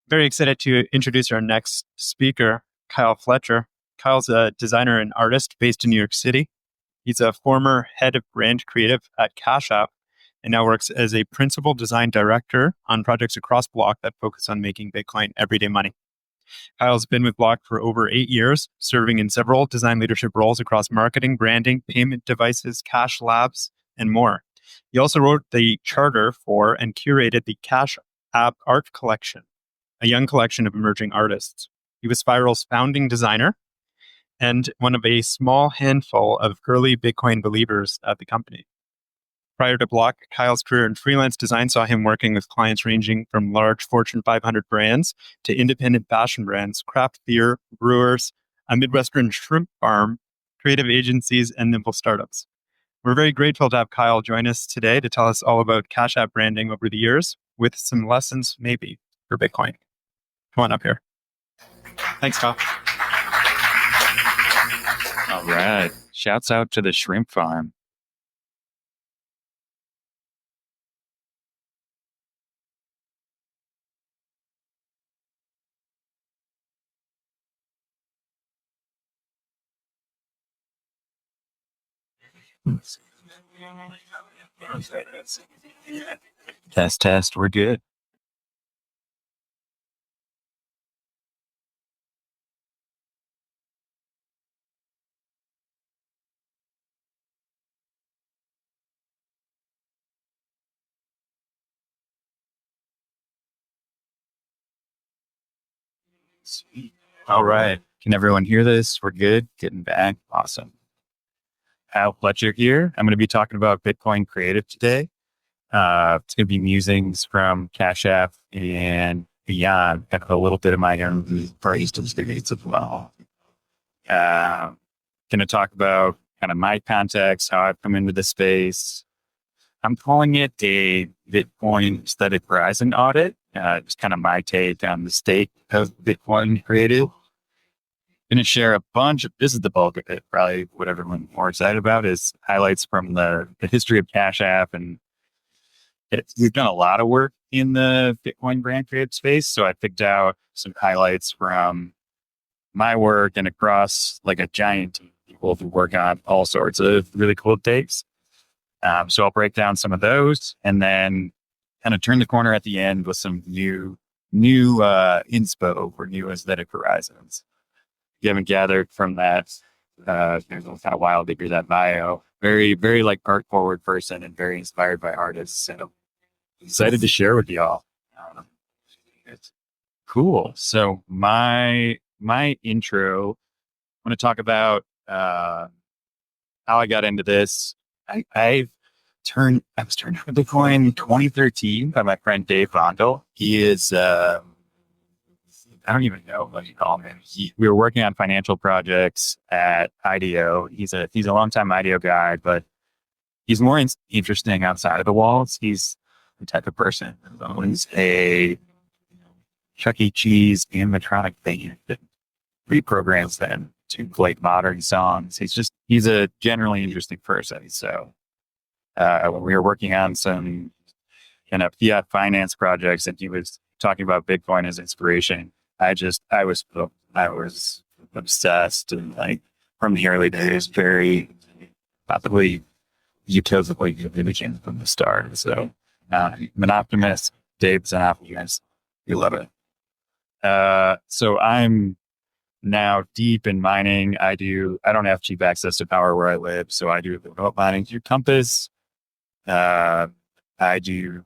Very excited to introduce our next speaker, Kyle Fletcher. Kyle's a designer and artist based in New York City. He's a former head of brand creative at Cash App and now works as a principal design director on projects across Block that focus on making Bitcoin everyday money. Kyle's been with Block for over 8 years, serving in several design leadership roles across marketing, branding, payment devices, cash labs, and more. He also wrote the charter for and curated the Cash App Art Collection, a young collection of emerging artists. He was Spiral's founding designer and one of a small handful of early Bitcoin believers at the company. Prior to Block, Kyle's career in freelance design saw him working with clients ranging from large Fortune 500 brands to independent fashion brands, craft beer, brewers, a Midwestern shrimp farm, creative agencies, and nimble startups. We're very grateful to have Kyle join us today to tell us all about Cash App branding over the years, with some lessons maybe for Bitcoin. Come on up here. Thanks, Kyle. All right. Shouts out to the shrimp farm. Test. We're good. Sweet. All right. Can everyone hear this? We're good. Getting back. Awesome. Fletcher here. I'm going to be talking about Bitcoin Creative today. It's going to be musings from Cash App and beyond, kind of a little bit of my own first experience as well. Going to talk about kind of my context, how I've come into the space. I'm calling it a Bitcoin Aesthetic Horizon Audit. It's kind of my take on the state of Bitcoin Creative. Going to share a bunch of, this is the bulk of it, probably what everyone's more excited about is highlights from the history of Cash App. And we've done a lot of work in the Bitcoin brand creative space. So I picked out some highlights from my work and across like a giant team of people who work on all sorts of really cool takes. So I'll break down some of those and then kind of turn the corner at the end with some new inspo for new aesthetic horizons. You haven't gathered from that, kind of wild to hear that bio. Very, very like art forward person and very inspired by artists. So excited to share with y'all. It's cool. So my intro, I'm going to talk about how I got into this. I was turned on Bitcoin in 2013 by my friend Dave Vondel. He is, I don't even know what you call him. We were working on financial projects at IDEO. He's a longtime IDEO guy, but he's more interesting outside of the walls. He's the type of person who owns a Chuck E. Cheese animatronic band that reprograms them to play modern songs. He's a generally interesting person. So when we were working on some kind of fiat finance projects and he was talking about Bitcoin as inspiration, I was obsessed and like from the early days, very probably utopically became from the start. So I'm an optimist. Dave's an optimist. We love it. So I'm now deep in mining. I don't have cheap access to power where I live, so I do remote mining through Compass. I do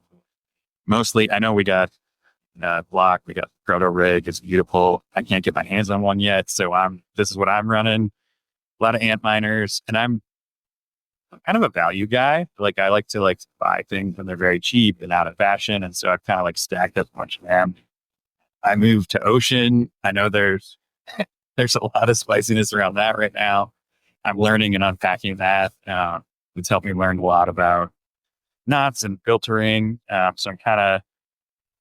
mostly. I know we got Block. We got Proto Rig. It's beautiful. I can't get my hands on one yet, so this is what I'm running. A lot of ant miners, and I'm kind of a value guy. Like I like to buy things when they're very cheap and out of fashion, and so I've kind of stacked up a bunch of them. I moved to Ocean. I know there's a lot of spiciness around that right now. I'm learning and unpacking that. It's helped me learn a lot about knots and filtering. So I'm kind of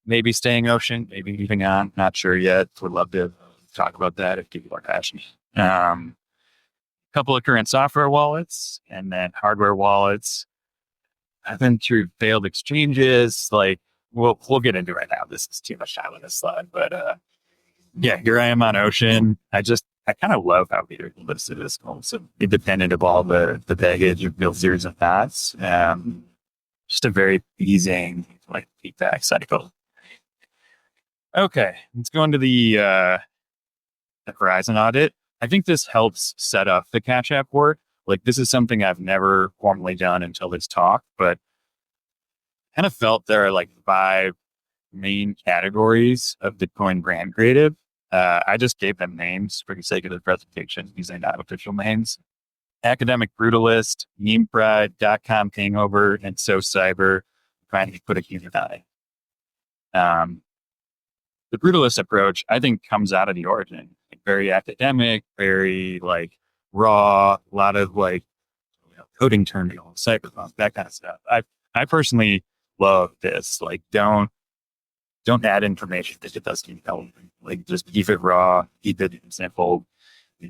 maybe staying Ocean, maybe moving on. Not sure yet. Would love to talk about that if people are passionate. Couple of current software wallets and then hardware wallets. I've been through failed exchanges, like we'll get into it now. This is too much time on this slide, but yeah, here I am on Ocean. I kind of love how this is so independent of all the baggage of filters and paths. Just a very pleasing like feedback cycle. Okay, let's go into the Horizon Audit. I think this helps set up the Cash App work. Like this is something I've never formally done until this talk, but kind of felt there are like 5 main categories of Bitcoin brand creative. I just gave them names for the sake of the presentation. These are not official names. Academic Brutalist, Meme Pride, .com Hangover, and So Cyber finally put a human eye. The brutalist approach, I think, comes out of the origin. Like, very academic, very like raw, a lot of like coding terminals, cyberpunk, that kind of stuff. I personally love this. Like, don't add information that it doesn't help. Like, just keep it raw, keep it simple.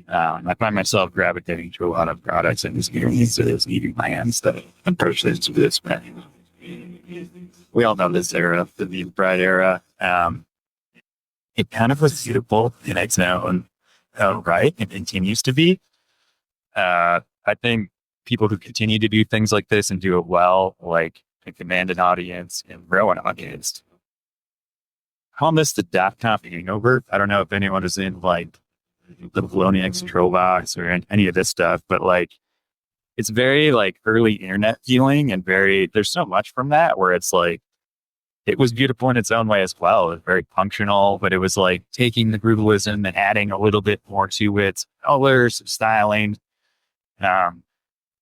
I find myself gravitating to a lot of products and experiences, eating my hands that approach this to this. We all know this era, the meme pride era. It kind of was beautiful in its own right. It continues to be. I think people who continue to do things like this and do it well, like can command an audience and grow an audience. Call this the .com hangover. I don't know if anyone is in like the Poloniex Trollbox or any of this stuff, but like it's very like early internet feeling and there's so much from that where it's like it was beautiful in its own way as well. It was very functional, but it was like taking the brutalism and adding a little bit more to it, colors, styling. I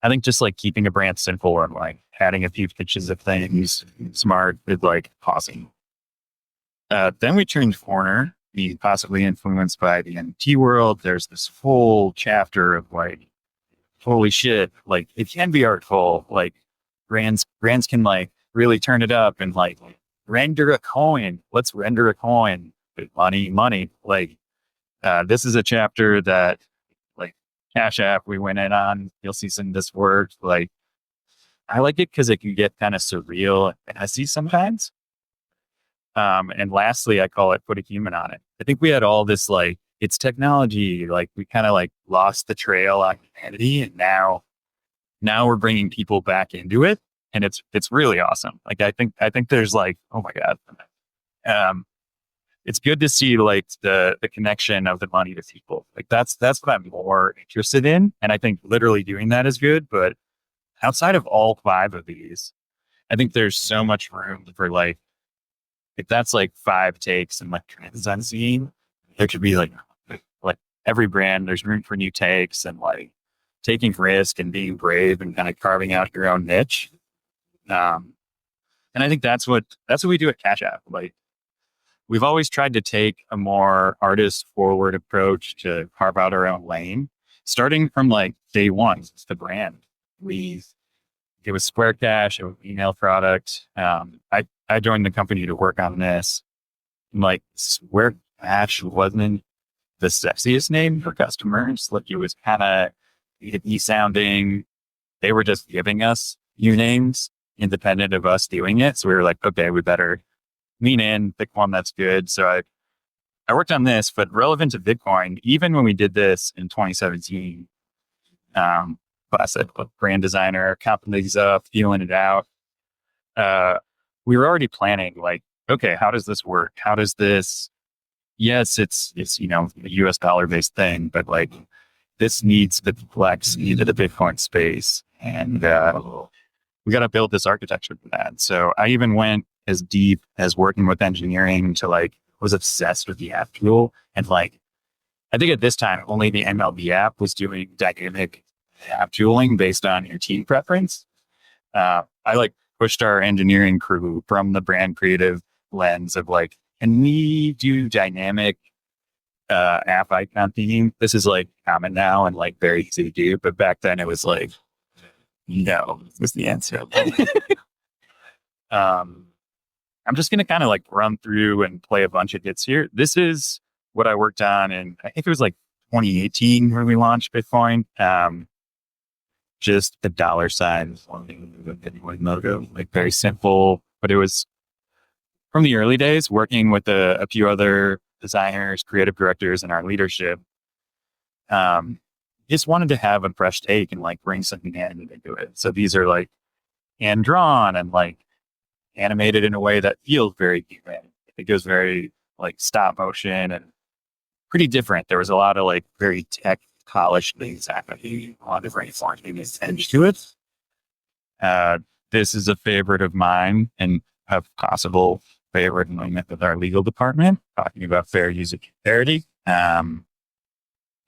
think just like keeping a brand simple and like adding a few pitches of things smart is like awesome. Then we turned corner, being possibly influenced by the NFT world. There's this whole chapter of like, holy shit, like it can be artful. Like brands can like really turn it up and like render a coin. Let's render a coin with money. Like this is a chapter that like Cash App we went in on. You'll see some of this work. Like I like it because it can get kind of surreal and messy sometimes. And lastly, I call it put a human on it. I think we had all this like it's technology. Like we kind of like lost the trail on humanity, and now we're bringing people back into it, and it's really awesome. Like I think there's like, oh my god, it's good to see like the connection of the money to people. Like that's what I'm more interested in, and I think literally doing that is good. But outside of all 5 of these, I think there's so much room for like. If that's like 5 takes and like design scene, there could be like every brand, there's room for new takes and like taking risk and being brave and kind of carving out your own niche. And I think that's what we do at Cash App. Like we've always tried to take a more artist forward approach to carve out our own lane, starting from like day one, it's the brand. It was Square Cash, it was an email product. I joined the company to work on this. Like Square Cash wasn't the sexiest name for customers. Like it was kind of hippie sounding. They were just giving us new names independent of us doing it. So we were like, okay, we better lean in, pick one that's good. So I worked on this, but relevant to Bitcoin, even when we did this in 2017, classic brand designer, counting these up, feeling it out. We were already planning like, okay, how does this work? How does this, yes, it's, a US dollar based thing, but like this needs the complexity of the Bitcoin space. And, we got to build this architecture for that. So I even went as deep as working with engineering to like, was obsessed with the app tool. And like, I think at this time, only the MLB app was doing dynamic app tooling based on your team preference. I like pushed our engineering crew from the brand creative lens of like, can we do dynamic app icon theming? This is like common now and like very easy to do, but back then it was like, no, was the answer. I'm just going to kind of like run through and play a bunch of hits here. This is what I worked on, and I think it was like 2018 when we launched Bitcoin. Just the $sign logo, like very simple, but it was from the early days, working with a few other designers, creative directors, and our leadership, just wanted to have a fresh take and like bring something animated into it. So these are like hand drawn and like animated in a way that feels very human. It goes very like stop motion and pretty different. There was a lot of like very tech polished things happening, a lot of brainstorming edge to it. This is a favorite of mine and a possible favorite moment with our legal department, talking about fair use of parity. I'm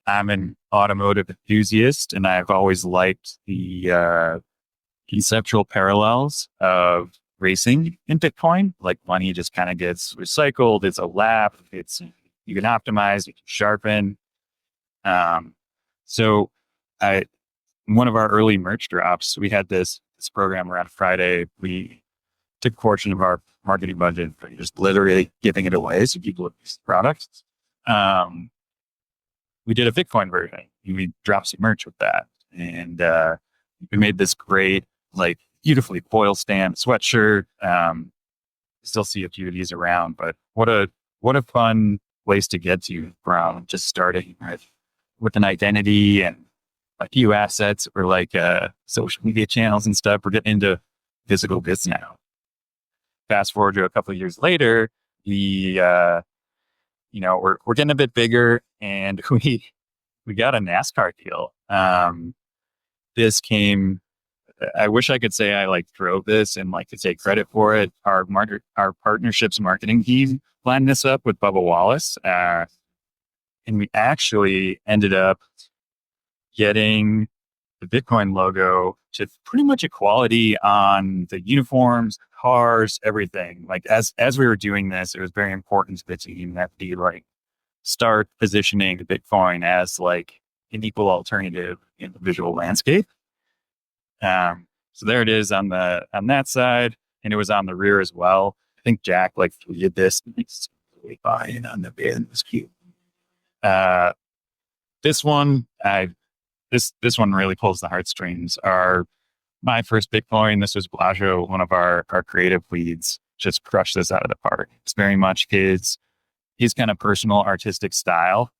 an automotive enthusiast, and I've always liked the conceptual parallels of racing in Bitcoin. Like money just kind of gets recycled. It's a lap. You can optimize, you can sharpen. So one of our early merch drops, we had this program around Friday. We took a portion of our marketing budget, but just literally giving it away so people would use the products. We did a Bitcoin version. We dropped some merch with that. And we made this great, like beautifully foil stamped sweatshirt. Still see a few of these around, but what a fun place to get to from just starting with an identity and a few assets or like social media channels and stuff. We're getting into physical goods now. Fast forward to a couple of years later, we're getting a bit bigger, and we got a NASCAR deal. This came. I wish I could say I like drove this and like to take credit for it. Our partnerships marketing team lined this up with Bubba Wallace, and we actually ended up getting the Bitcoin logo to pretty much equality on the uniforms, cars, everything. Like as we were doing this, it was very important to the team that we like start positioning Bitcoin as like an equal alternative in the visual landscape. So there it is on that side, and it was on the rear as well. I think Jack like tweeted this. It's really fine on the band. It was cute. This one, this one really pulls the heartstrings. My first Bitcoin, this was Blasio, one of our creative leads, just crushed this out of the park. It's very much his kind of personal artistic style.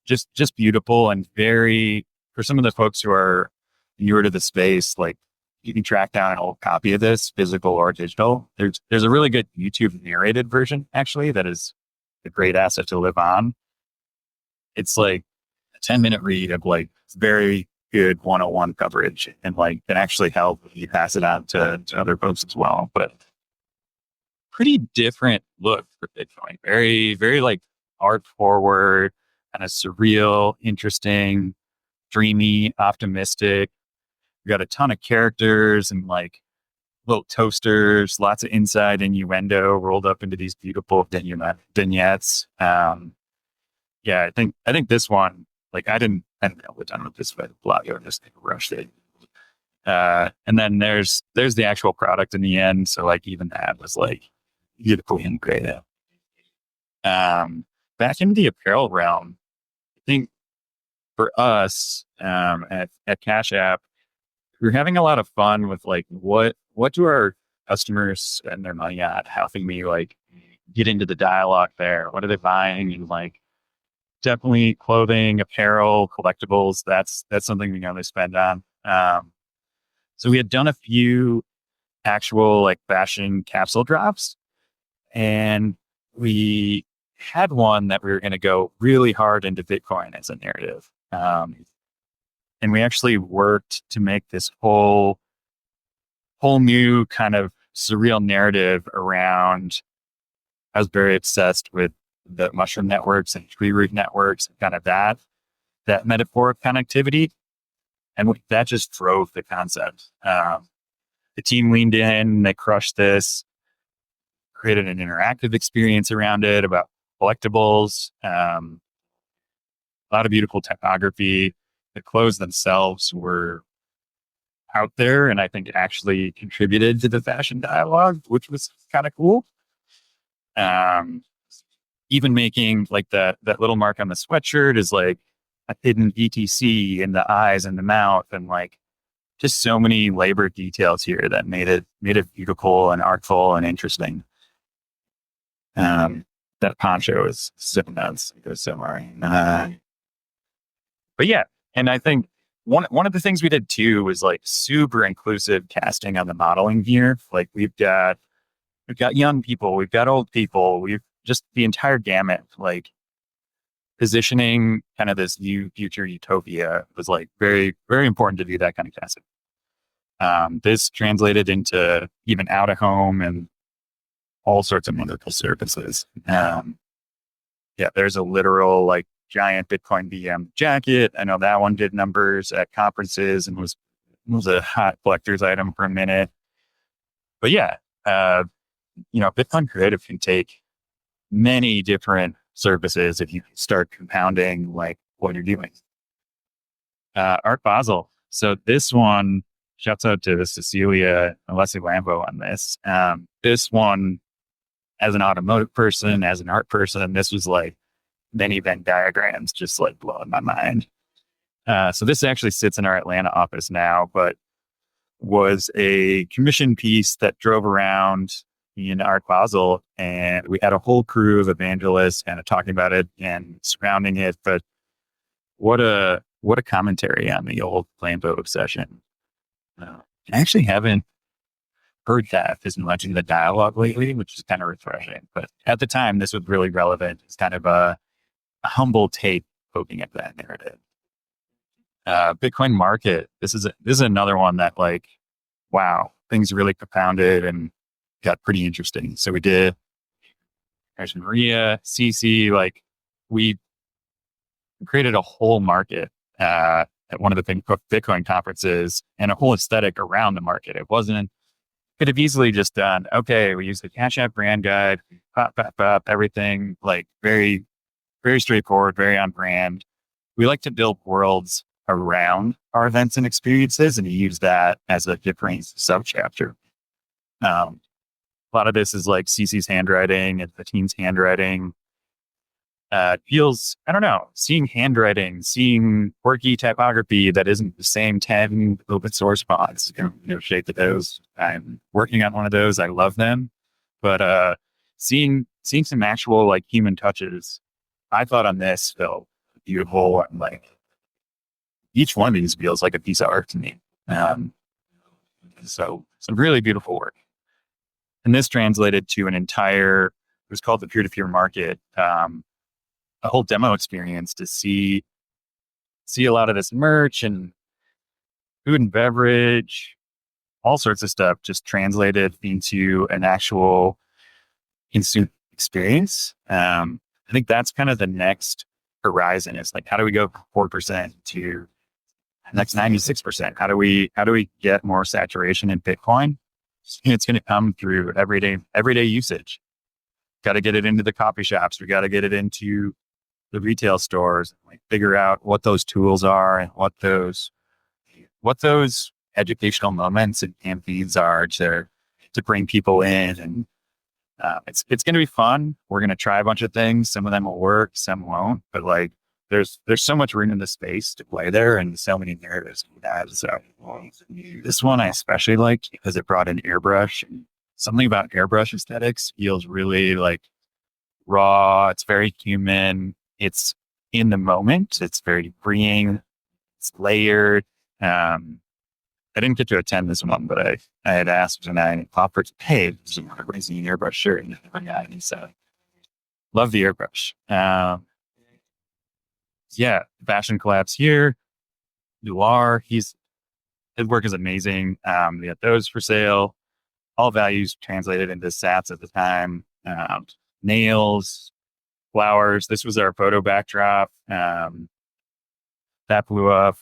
Just beautiful and very, for some of the folks who are newer to the space, like you can track down an old copy of this, physical or digital. There's a really good YouTube narrated version actually that is a great asset to live on. It's like a 10-minute read of like very good 101 coverage, and like can actually help you pass it on to other folks as well. But pretty different look for Bitcoin. Very, very like art forward, kind of surreal, interesting, dreamy, optimistic. We got a ton of characters and like little toasters, lots of inside innuendo rolled up into these beautiful vignettes. Yeah, I think this one, like I didn't know what done with this, but Blasio just rushed it. And then there's the actual product in the end. So like even that was like beautifully integrated. Back into the apparel realm, I think for us at Cash App, we're having a lot of fun with like what do our customers spend their money on? How can we like get into the dialogue there? What are they buying? And like definitely clothing, apparel, collectibles. That's something we know they spend on. So we had done a few actual like fashion capsule drops, and we had one that we were going to go really hard into Bitcoin as a narrative. And we actually worked to make this whole new kind of surreal narrative around. I was very obsessed with the mushroom networks and tree root networks, and kind of that metaphoric connectivity. And that just drove the concept. The team leaned in, they crushed this, created an interactive experience around it about collectibles, a lot of beautiful typography. The clothes themselves were out there, and I think actually contributed to the fashion dialogue, which was kind of cool. Even making like that little mark on the sweatshirt is like a hidden ETC in the eyes and the mouth, and like just so many labor details here that made it beautiful and artful and interesting. That poncho is so nuts. It goes somewhere. But yeah, and I think one of the things we did too was like super inclusive casting on the modeling here. Like we've got young people, we've got old people, we've just the entire gamut. Like positioning kind of this new future utopia was like very, very important to do that kind of casting. This translated into even out of home and all sorts of wonderful services. Yeah, there's a literal like giant Bitcoin VM jacket. I know that one did numbers at conferences and was a hot collector's item for a minute. But yeah, Bitcoin Creative can take many different services if you start compounding like what you're doing. Art Basel. So this one, shouts out to Cecilia and Leslie Lambo on this. This one, as an automotive person, as an art person, this was like many Venn diagrams, just like blowing my mind. So this actually sits in our Atlanta office now, but was a commission piece that drove around in Art Basel, and we had a whole crew of evangelists kind of talking about it and surrounding it. But what a commentary on the old Lambo obsession. I actually haven't heard that as much in the dialogue lately, which is kind of refreshing. But at the time, this was really relevant. It's kind of a humble take poking at that narrative. Bitcoin market. This is another one that like, wow, things really compounded and got pretty interesting. So we did Maria, CC, like we created a whole market at one of the big Bitcoin conferences and a whole aesthetic around the market. It could have easily just done, okay, we use the Cash App brand guide, pop, everything like very, very straightforward, very on brand. We like to build worlds around our events and experiences and use that as a different subchapter. A lot of this is like CC's handwriting and the team's handwriting. Feels, I don't know, seeing handwriting, seeing quirky typography that isn't the same 10 open source fonts, shake the those. I'm working on one of those. I love them. But seeing some actual like human touches, I thought on this felt beautiful. And like each one of these feels like a piece of art to me. So some really beautiful work. And this translated to it was called the peer-to-peer market, a whole demo experience to see a lot of this merch and food and beverage, all sorts of stuff just translated into an actual consumer experience. I think that's kind of the next horizon. Is like, how do we go from 4% to the next 96%? How do we get more saturation in Bitcoin? It's going to come through everyday usage. Got to get it into the coffee shops. We got to get it into the retail stores, like figure out what those tools are and what those educational moments and campaigns are to bring people in. And it's going to be fun. We're going to try a bunch of things. Some of them will work, some won't. But like, there's so much room in the space to play there, and so many narratives to add. So this one I especially liked because it brought in airbrush. Something about airbrush aesthetics feels really like raw. It's very human. It's in the moment. It's very freeing. It's layered. I didn't get to attend this one, but I had asked and I offered to pay for some raising an airbrush shirt. And so love the airbrush. Yeah, fashion collabs here. Noir, his work is amazing. We had those for sale. All values translated into sats at the time. Nails, flowers. This was our photo backdrop. That blew up.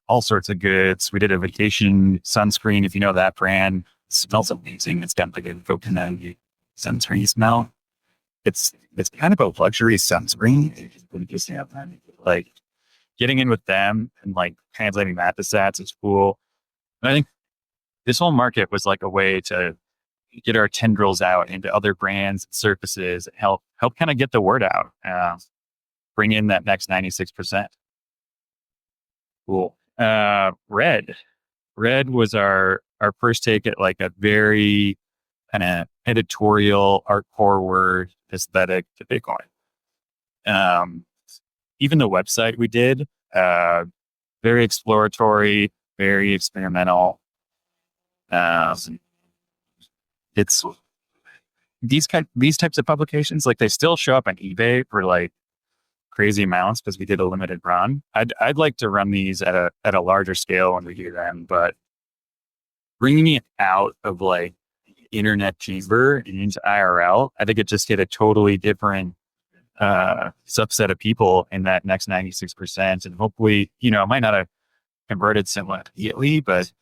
All sorts of goods. We did a vacation sunscreen. If you know that brand, it smells amazing. It's got like a coconut sunscreen smell. It's kind of a luxury sunscreen. Just like getting in with them and like translating that to sats is cool. And I think this whole market was like a way to get our tendrils out into other brands and surfaces, help kind of get the word out, bring in that next 96%. Cool. Red was our first take at like a very kind of editorial, art forward, aesthetic to Bitcoin. Even the website we did, very exploratory, very experimental. It's these types of publications, like they still show up on eBay for like crazy amounts because we did a limited run. I'd like to run these at a larger scale when we do them, but bringing it out of like internet chamber and into IRL, I think it just hit a totally different subset of people in that next 96%. And hopefully, it might not have converted somewhat immediately, but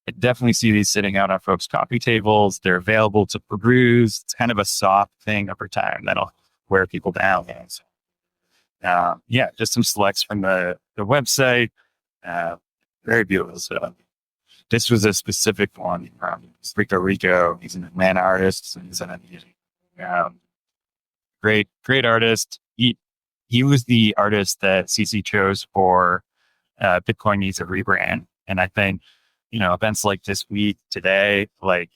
I definitely see these sitting out on folks' coffee tables. They're available to peruse. It's kind of a soft thing over time that'll wear people down. Just some selects from the website. Very beautiful. So this was a specific one from Puerto Rico. He's an Atlanta artist. He's great artist. He was the artist that CC chose for Bitcoin Needs a Rebrand. And I think, events like this week, today, like,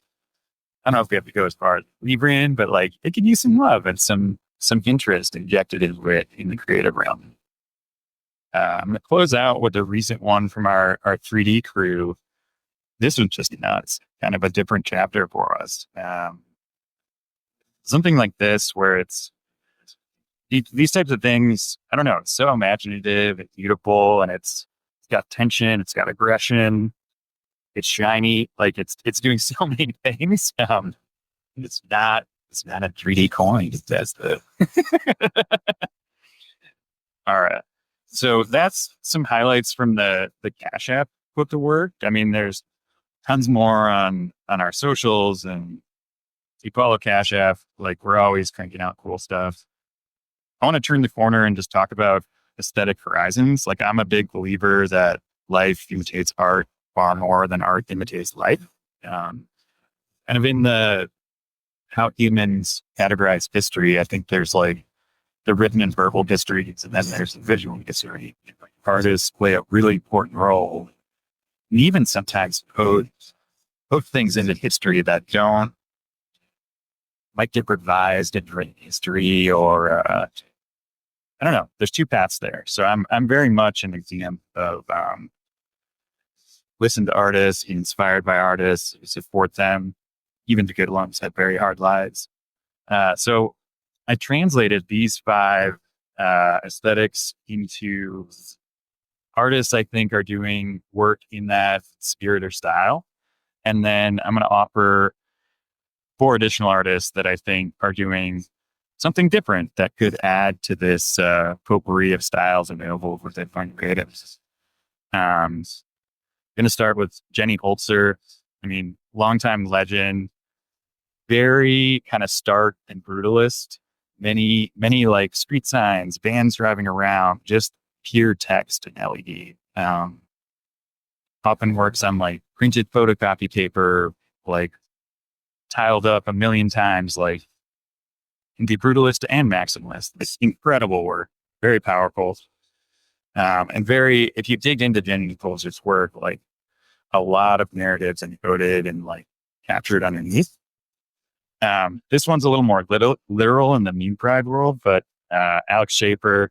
I don't know if we have to go as far as rebrand, but like it could use some love and some interest injected into it in the creative realm. I'm going to close out with a recent one from our 3D crew. This was just nuts, kind of a different chapter for us. Something like this, where it's these types of things, I don't know, it's so imaginative, it's beautiful, and it's got tension, it's got aggression, it's shiny, like it's doing so many things. It's not a 3D coin. That's the all right. So that's some highlights from the Cash App put to work. I mean, there's tons more on our socials, and if you follow Cash App, like we're always cranking out cool stuff. I want to turn the corner and just talk about aesthetic horizons. Like I'm a big believer that life imitates art far more than art imitates life. Kind of in how humans categorize history, I think there's like the written and verbal histories, and then there's the visual history. Artists play a really important role, and even sometimes put things into history that might get revised in written history, or I don't know. There's two paths there. So I'm very much an example of listen to artists, inspired by artists, support them. Even the good ones have very hard lives. So I translated these 5 aesthetics into artists I think are doing work in that spirit or style. And then I'm going to offer 4 additional artists that I think are doing something different that could add to this potpourri of styles available within Fun Creatives. Going to start with Jenny Holzer. I mean, longtime legend, very kind of stark and brutalist. Many like street signs, vans driving around, just pure text and LED. Often works on like printed photocopy paper, like tiled up a million times, like the brutalist and maximalist. It's incredible work, very powerful. And very, if you dig into Jenny Holzer's work, like a lot of narratives encoded and like captured underneath. This one's a little more literal in the meme pride world, but Alex Schaefer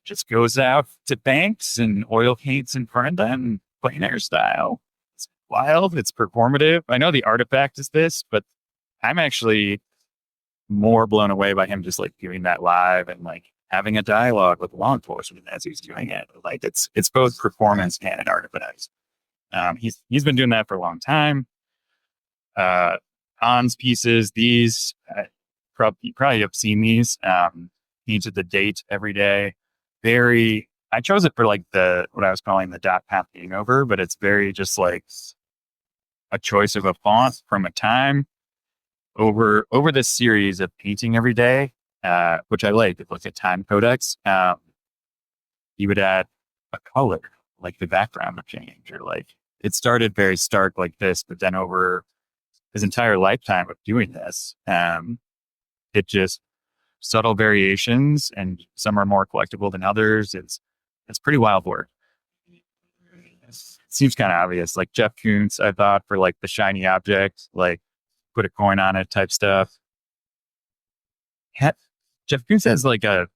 just goes out to banks and oil paints in front of them, plein air style. It's wild. It's performative. I know the artifact is this, but I'm actually more blown away by him just like doing that live and like having a dialogue with law enforcement as he's doing it. Like it's both performance and an artifact. He's been doing that for a long time. Hans pieces, these you probably have seen these. Painted the date every day. I chose it for like what I was calling the dot path being over, but it's very just like a choice of a font from a time over this series of painting every day, which I like. It looks at time codex. You would add a color, like the background would change, or like it started very stark like this, but then over his entire lifetime of doing this, it just subtle variations, and some are more collectible than others. It's pretty wild work. It seems kind of obvious, like Jeff Koons, I thought, for like the shiny object, like put a coin on it type stuff. Jeff Koons has like an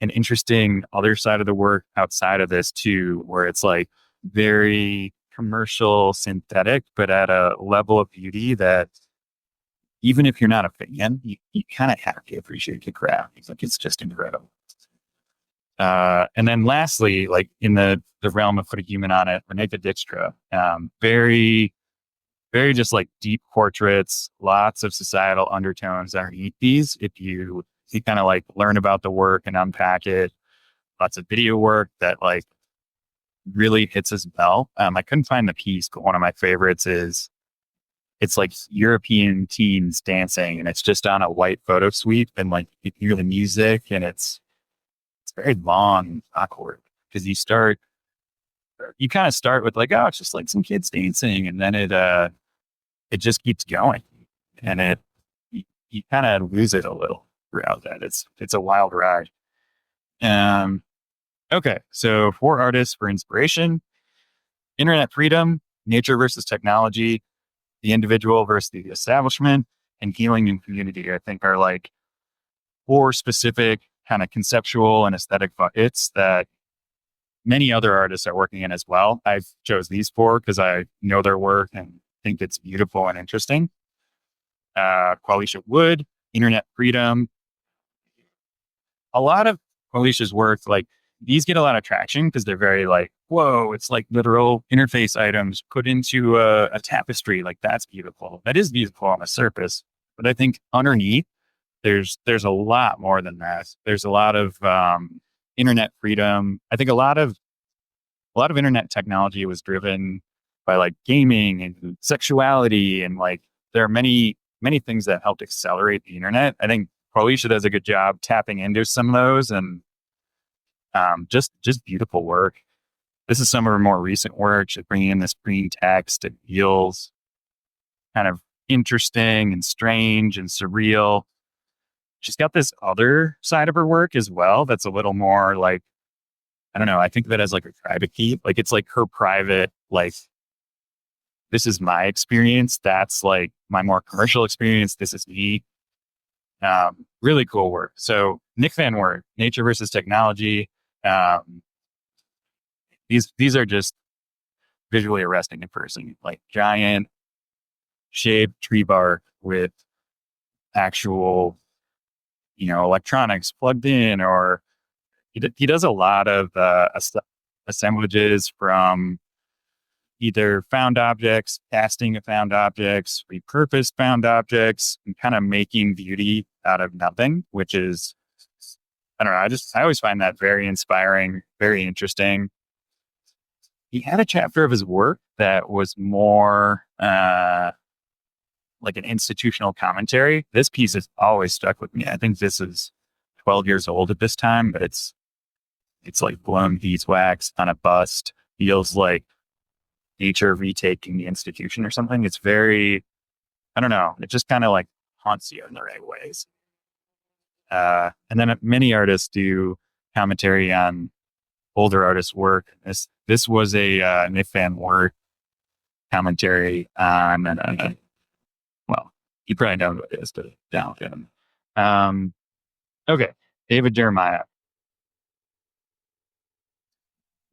interesting other side of the work outside of this too, where it's like very commercial synthetic, but at a level of beauty that even if you're not a fan, you kind of have to appreciate the craft. It's like, it's just incredible. And then lastly, like in the realm of put a human on it, Renee Dijkstra, very, very just like deep portraits, lots of societal undertones underneath these. If you kind of like learn about the work and unpack it, lots of video work that like really hits as well. I couldn't find the piece, but one of my favorites is it's like European teens dancing, and it's just on a white photo suite, and like you hear the music, and it's very long and awkward because you kind of start with like, oh, it's just like some kids dancing, and then it just keeps going, and you kind of lose it a little throughout that. It's a wild ride. Okay, so 4 artists for inspiration: internet freedom, nature versus technology, the individual versus the establishment, and healing and community. I think are like 4 specific kind of conceptual and aesthetic buckets that many other artists are working in as well. I chose these 4 because I know their work and think it's beautiful and interesting. Qualisha Wood, internet freedom. A lot of Qualisha's work, like these get a lot of traction because they're very like, whoa, it's like literal interface items put into a tapestry. Like that's beautiful. That is beautiful on the surface. But I think underneath, there's a lot more than that. There's a lot of internet freedom. I think a lot of internet technology was driven by like gaming and sexuality, and like there are many things that helped accelerate the internet. I think Qualisha does a good job tapping into some of those, and just beautiful work. This is some of her more recent work. She's bringing in this green text. It feels kind of interesting and strange and surreal. She's got this other side of her work as well that's a little more like, I don't know, I think of it as like a private keep. Like it's like her private, like, this is my experience. That's like my more commercial experience. This is me. Really cool work. So Nick Van Wert, nature versus technology. These are just visually arresting in person, like giant shaped tree bark with actual, electronics plugged in, or he does a lot of assemblages from either found objects, casting of found objects, repurposed found objects, and kind of making beauty out of nothing, which is, I don't know, I always find that very inspiring, very interesting. He had a chapter of his work that was more like an institutional commentary. This piece has always stuck with me. I think this is 12 years old at this time, but it's like blown beeswax on a bust. Feels like nature retaking the institution or something. It's very, I don't know, it just kind of like haunts you in the right ways. And then many artists do commentary on older artists' work. This was a Nick Van Wert commentary on, well, you probably know what it is, but down to him. Okay, David Jeremiah.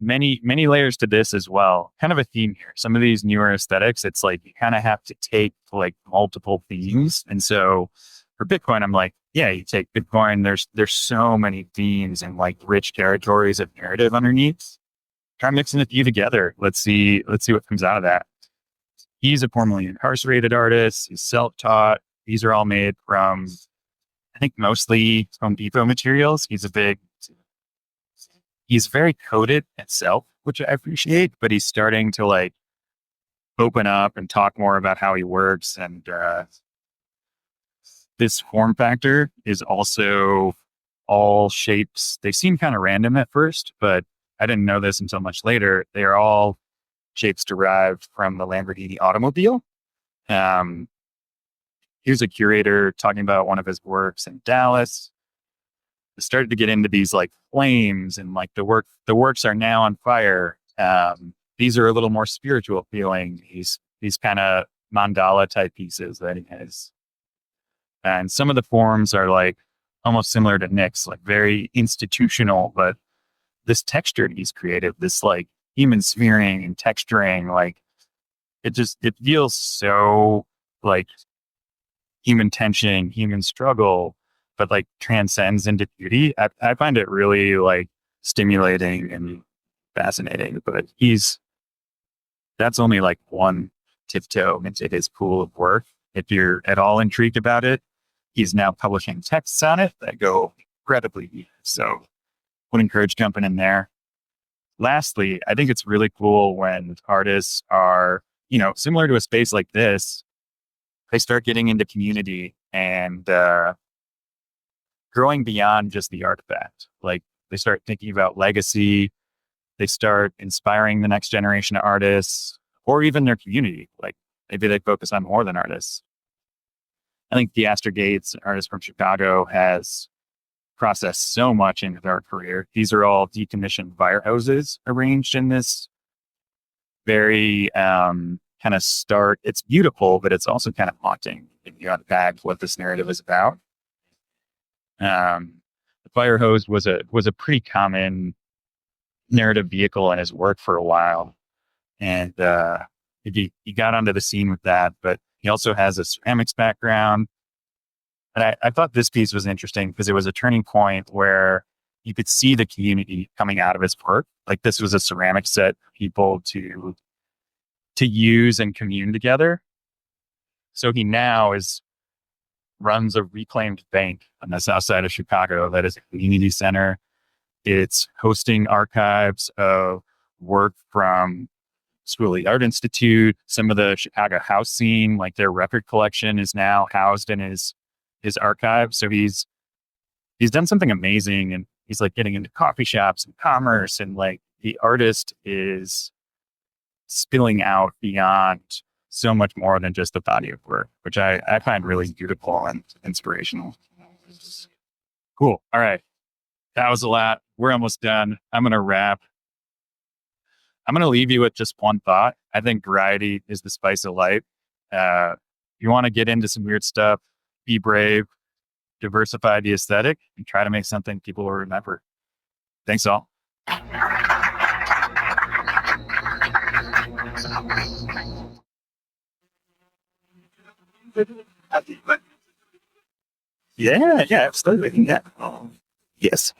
Many layers to this as well. Kind of a theme here. Some of these newer aesthetics, it's like you kind of have to take like multiple themes. And so for Bitcoin, I'm like, yeah, you take Bitcoin. There's so many themes and like rich territories of narrative underneath. Try mixing a few together. Let's see what comes out of that. He's a formerly incarcerated artist. He's self-taught. These are all made from, I think, mostly Home Depot materials. He's very coded itself, which I appreciate, but he's starting to like open up and talk more about how he works. And this form factor is also all shapes. They seem kind of random at first, but I didn't know this until much later. They are all shapes derived from the Lamborghini automobile. Here's a curator talking about one of his works in Dallas. I started to get into these like flames and like the works are now on fire. These are a little more spiritual feeling. He's kind of mandala type pieces that he has. And some of the forms are like almost similar to Nick's, like very institutional, but this texture he's created, this like human smearing and texturing, like it feels so like human tension, human struggle, but like transcends into beauty. I find it really like stimulating and fascinating, but that's only like one tiptoe into his pool of work. If you're at all intrigued about it, he's now publishing texts on it that go incredibly deep. So would encourage jumping in there. Lastly, I think it's really cool when artists are, similar to a space like this, they start getting into community and growing beyond just the artifact. Like they start thinking about legacy. They start inspiring the next generation of artists or even their community. Like maybe they focus on more than artists. I think Theaster Gates, an artist from Chicago, has processed so much into their career. These are all decommissioned fire hoses arranged in this very kind of stark. It's beautiful, but it's also kind of haunting if you unpack what this narrative is about. The fire hose was a pretty common narrative vehicle in his work for a while, and he got onto the scene with that. But he also has a ceramics background. And I thought this piece was interesting because it was a turning point where you could see the community coming out of his work. Like this was a ceramic set for people to use and commune together. So he now runs a reclaimed bank on the south side of Chicago that is a community center. It's hosting archives of work from School of the Art Institute, some of the Chicago house scene, like their record collection is now housed in his archive. So he's done something amazing, and he's like getting into coffee shops and commerce, and like the artist is spilling out beyond so much more than just the body of work, which I find really beautiful and inspirational. Cool. All right. That was a lot. We're almost done. I'm going to wrap. I'm going to leave you with just one thought. I think variety is the spice of life. You want to get into some weird stuff, be brave, diversify the aesthetic, and try to make something people will remember. Thanks all. Yeah, absolutely. Yeah. Yes.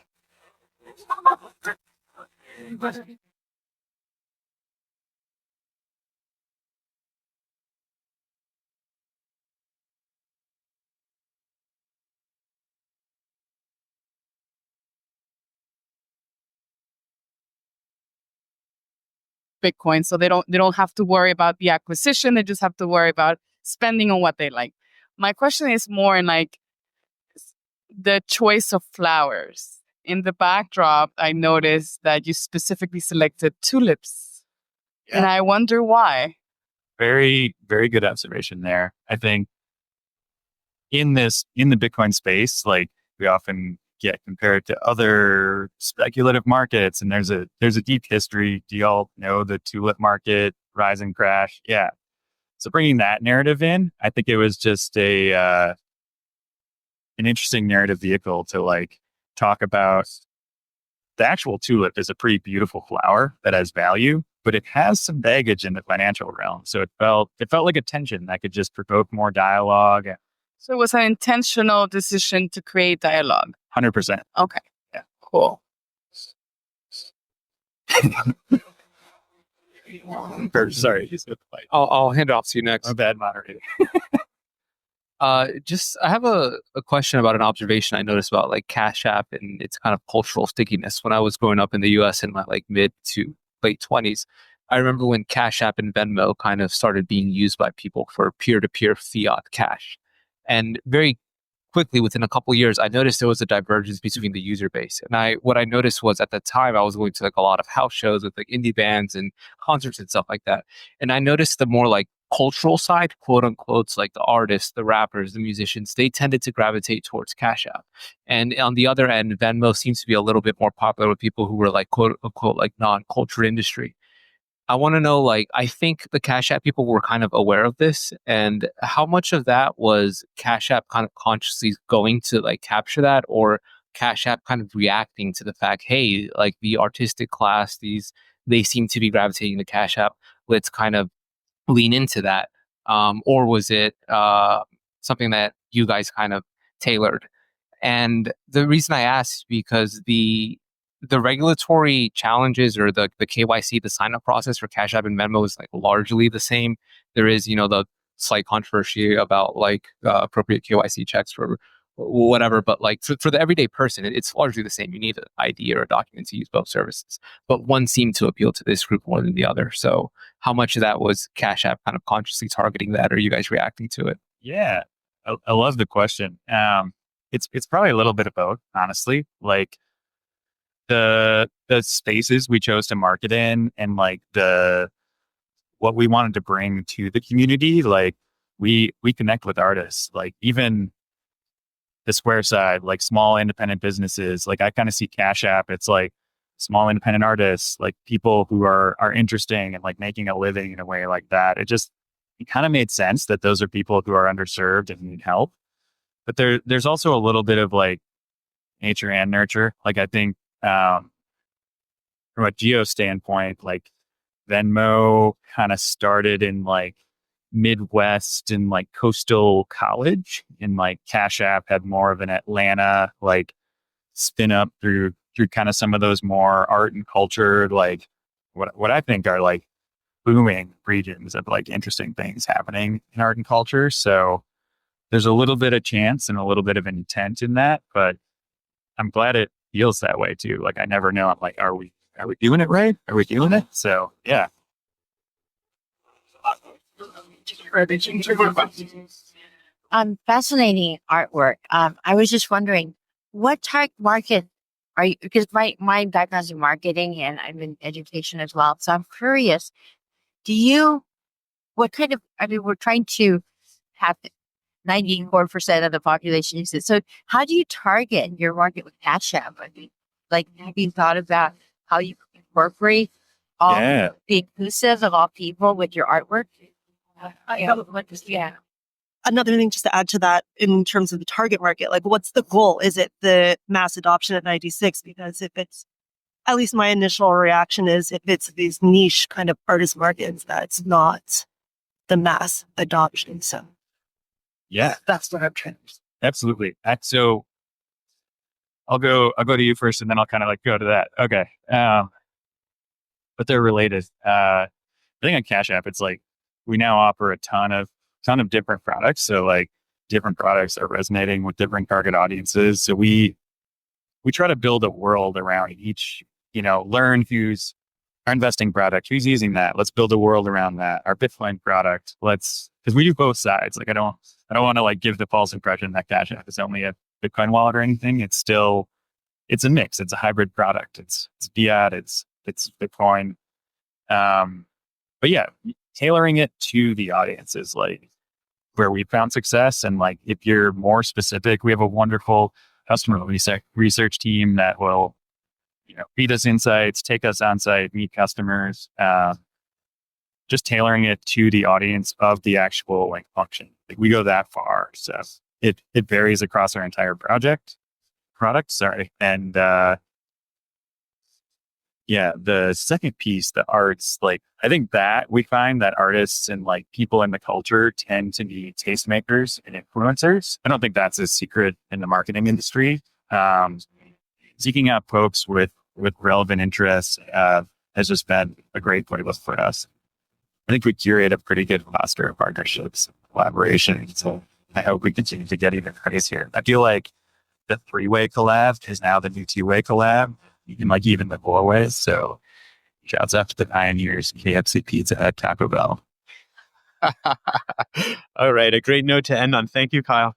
Bitcoin, so they don't have to worry about the acquisition. They just have to worry about spending on what they like. My question is more in like the choice of flowers. In the backdrop, I noticed that you specifically selected tulips, and I wonder why. Very, very good observation there. I think in the Bitcoin space, like we often get compared to other speculative markets, and there's a deep history. Do y'all know the tulip market rise and crash? Yeah. So bringing that narrative in, I think it was just an interesting narrative vehicle to like talk about. The actual tulip is a pretty beautiful flower that has value, but it has some baggage in the financial realm. So it felt like a tension that could just provoke more dialogue. So it was an intentional decision to create dialogue. 100%. Okay. Yeah. Cool. Sorry. I'll hand it off to you next. My bad, moderator. I have a question about an observation I noticed about like Cash App and its kind of cultural stickiness. When I was growing up in the US in my like mid to late 20s, I remember when Cash App and Venmo kind of started being used by people for peer-to-peer fiat cash. And very quickly, within a couple of years, I noticed there was a divergence between the user base. And what I noticed was at the time I was going to like a lot of house shows with like indie bands and concerts and stuff like that. And I noticed the more like cultural side, quote unquote, like the artists, the rappers, the musicians, they tended to gravitate towards Cash App. And on the other end, Venmo seems to be a little bit more popular with people who were like quote unquote like non-culture industry. I want to know, like, I think the Cash App people were kind of aware of this, and how much of that was Cash App kind of consciously going to like capture that, or Cash App kind of reacting to the fact, hey, like the artistic class, they seem to be gravitating to Cash App. Let's kind of lean into that. Or was it something that you guys kind of tailored? And the reason I ask is because the regulatory challenges or the KYC, the sign up process for Cash App and Venmo is like largely the same. There is, the slight controversy about like appropriate KYC checks for whatever, but like for the everyday person, it's largely the same. You need an ID or a document to use both services, but one seemed to appeal to this group more than the other. So how much of that was Cash App kind of consciously targeting that, or are you guys reacting to it? Yeah, I love the question. It's probably a little bit of both, honestly. Like the spaces we chose to market in, and like the what we wanted to bring to the community. Like we connect with artists, like even the Square side, like small independent businesses. Like I kind of see Cash App, it's like small independent artists, like people who are interesting and like making a living in a way like that. It kind of made sense that those are people who are underserved and need help. But there's also a little bit of like nature and nurture. Like I think from a geo standpoint, like Venmo kind of started in like Midwest and like coastal college, and like Cash App had more of an Atlanta like spin up through kind of some of those more art and culture, like what I think are like booming regions of like interesting things happening in art and culture. So there's a little bit of chance and a little bit of intent in that, but I'm glad it feels that way too. Like I never know. I'm like, are we doing it right? Are we doing it? So yeah. Fascinating artwork. I was just wondering, what target market are you? Because my background is in marketing and I'm in education as well. So I'm curious. What kind of? I mean, we're trying to have 94% of the population use it. So how do you target your market with Cash App? I mean, like, have you thought about how you incorporate all Yeah. the inclusive of all people with your artwork? Yeah. Another thing just to add to that in terms of the target market, like what's the goal? Is it the mass adoption at 96? Because if it's, at least my initial reaction is, if it's these niche kind of artist markets, that's not the mass adoption. So Yeah, that's what I'm trying to. absolutely. So I'll go to you first, and then I'll kind of like go to that. Okay. But they're related. I think on Cash App, it's like we now offer a ton of different products. So like different products are resonating with different target audiences. So we try to build a world around each, learn who's our investing product, who's using that. Let's build a world around that. Our Bitcoin product, because we do both sides. Like I don't want to like give the false impression that Cash App is only a Bitcoin wallet or anything. It's a mix. It's a hybrid product. It's fiat. It's Bitcoin. But yeah, tailoring it to the audience is like where we found success. And like, if you're more specific, we have a wonderful customer research team that will, feed us insights, take us on site, meet customers, just tailoring it to the audience of the actual like function. Like we go that far. So it varies across our entire product. Sorry. And, yeah, the second piece, the arts, like I think that we find that artists and like people in the culture tend to be tastemakers and influencers. I don't think that's a secret in the marketing industry. Seeking out folks with relevant interests has just been a great playlist for us. I think we curate a pretty good roster of partnerships, collaborations. So I hope we continue to get even crazier. I feel like the 3-way collab is now the new 2-way collab. You can like even the 4-ways. So shouts out to the pioneers, KFC Pizza at Taco Bell. All right. A great note to end on. Thank you, Kyle.